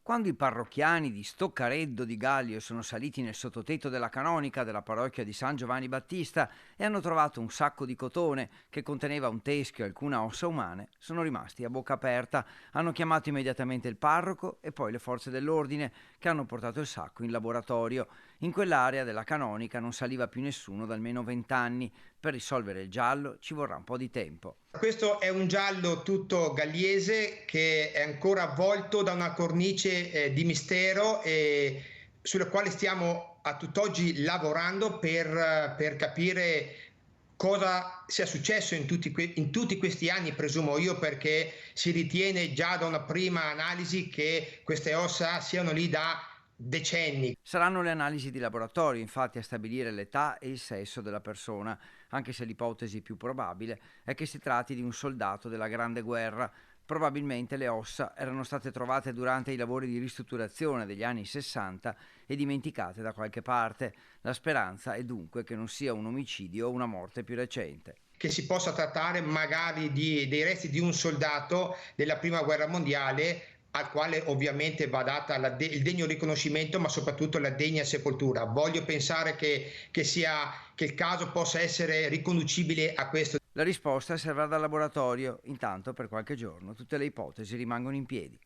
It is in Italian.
Quando i parrocchiani di Stoccareddo di Gallio sono saliti nel sottotetto della canonica della parrocchia di San Giovanni Battista e hanno trovato un sacco di cotone che conteneva un teschio e alcune ossa umane, sono rimasti a bocca aperta. Hanno chiamato immediatamente il parroco e poi le forze dell'ordine che hanno portato il sacco in laboratorio. In quell'area della canonica non saliva più nessuno da almeno 20 anni. Per risolvere il giallo ci vorrà un po' di tempo. Questo è un giallo tutto galliese che è ancora avvolto da una cornice di mistero e sulla quale stiamo a tutt'oggi lavorando per capire cosa sia successo in tutti questi anni, presumo io, perché si ritiene già da una prima analisi che queste ossa siano lì da decenni. Saranno le analisi di laboratorio, infatti, a stabilire l'età e il sesso della persona, anche se l'ipotesi più probabile è che si tratti di un soldato della Grande Guerra. Probabilmente le ossa erano state trovate durante i lavori di ristrutturazione degli anni 60 e dimenticate da qualche parte. La speranza è dunque che non sia un omicidio o una morte più recente. Che si possa trattare magari dei resti di un soldato della prima guerra mondiale al quale ovviamente va data il degno riconoscimento ma soprattutto la degna sepoltura. Voglio pensare che il caso possa essere riconducibile a questo. La risposta servirà dal laboratorio, intanto per qualche giorno tutte le ipotesi rimangono in piedi.